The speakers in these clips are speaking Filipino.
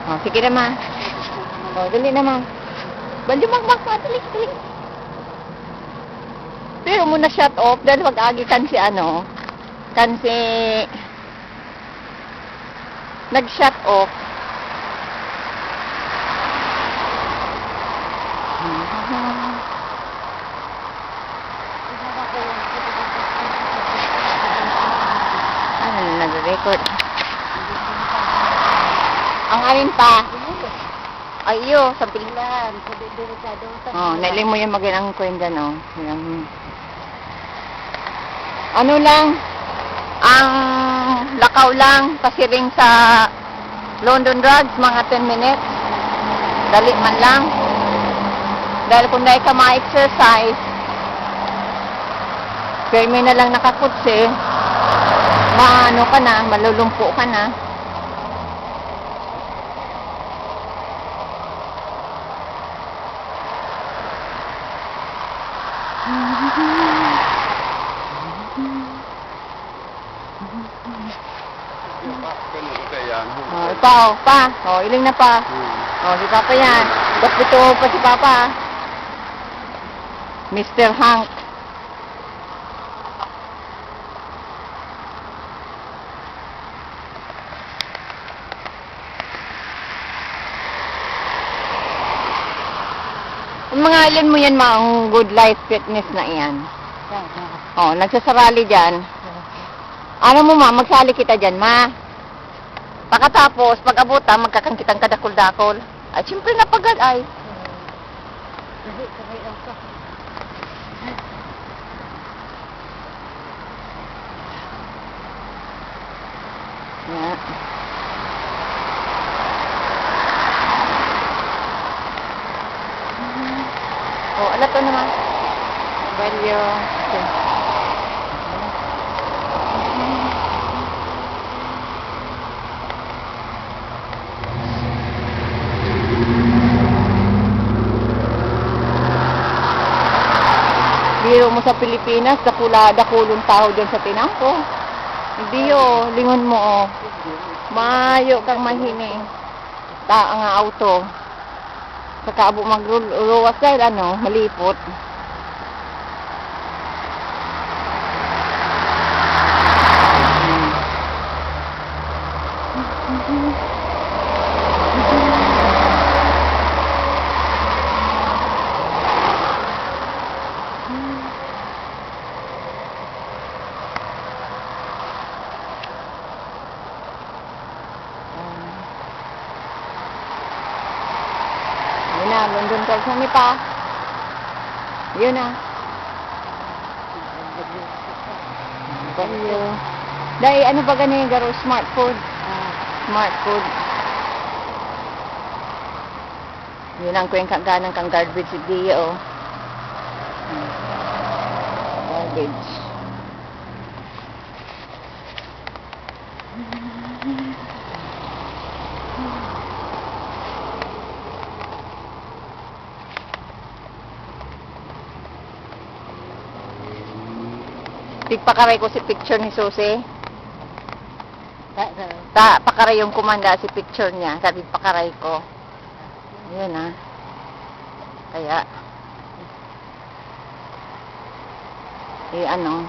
Oh, sige na, ma. Oh, dali na, ma. Bali, magbak pa. Dali, dali. Pero muna shut off dahil wag-agi kan si ano. Kan si... Nag-shut off. Ano na nag-record? Ang alin pa? Ayo, sa bilan. Oh, nailing mo yung magandang kwenta, no? Ano lang, ang lakaw lang, pasiring sa London Drugs, mga 10 minutes. Dali man lang. Dahil kung dahil ka ma-exercise, kaya may na lang nakakutsi, maano ka na, malulumpo ka na. Oh, pa. Oh, iling na pa. Oh, si Papa yan. Dapito pa si Papa. Mr. Hank. Ang mga alin mo yan, mga Good Life Fitness na iyan. Oh, nagsasarali dyan. Ano mo, ma, magsali kita dyan, ma. Pagkatapos, pag-abuta, magkakangkitang kadakol-dakol. Ay, siyempre napagad, ay. Yeah. Oh, alat to naman. Value. Okay. Biro mo sa Pilipinas, dakulong tao dyan sa tinangko. Hindi yo, lingon mo, oh. Mayo kang mahining. Nga auto. Saka abo magruwas dahil ano, malipot. Yun na, London Drugs na ni pa. Yun na. Value. Dahil ano ba ganyan garo? Smart food. Smart food. Yun ang kuweng kaganang kang garbage idea, oh. Garbage. Pakaray ko si picture ni Susi. Pakaray yung kumanda si picture niya. Sabi pakaray ko. Yun ah. Kaya ano,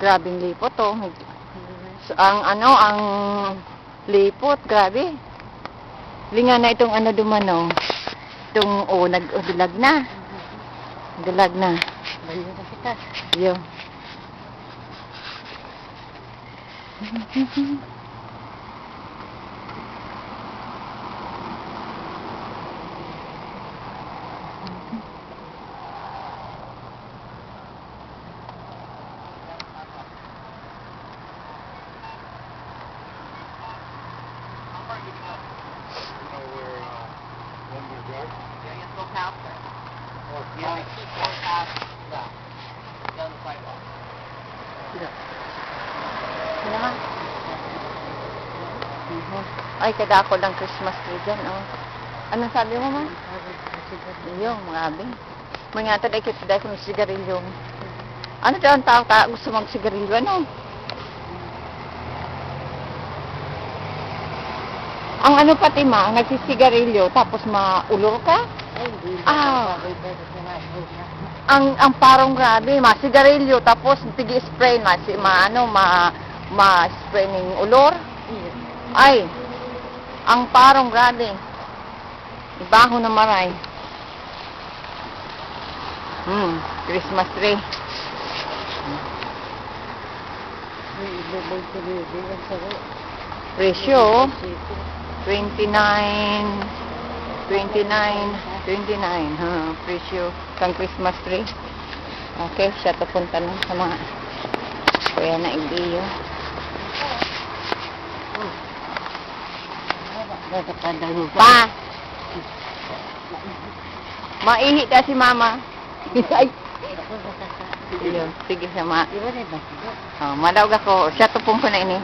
grabing lipot oh. Ang lipot, grabe. Linga na itong ano dumano. Itong nagdulag na. Dulag na. Yo. Ay, kada ako lang Christmas tree dyan, oh. Anong sabi mo, ma? Yung, grabe. Mga nga taday kita dahil kung sigarilyo. Ano daw ang tao gusto mag-sigarilyo, ano? Ang ano pati ma, nagsisigarilyo tapos maulor ka? Ay, hindi. Ah. Pero sinabi na. Ang parong grabe, sigarilyo tapos tigi-spray ma-spray ning ulor. Ay, ang parong grabe. Ibaho na maray. Christmas tree. May ibabay ko rin. Ang saro. Presyo, 29, 29, presyo kang Christmas tree. Okay, siya to punta lang sa mga kuya na Igdiyo. Natapadal mo pa. Pa! Maihi ka si mama. Ay, Ako nakaka. sige, sige sama. Di ba na ba? Oh, madawag ako. Siya to pong ko na ini.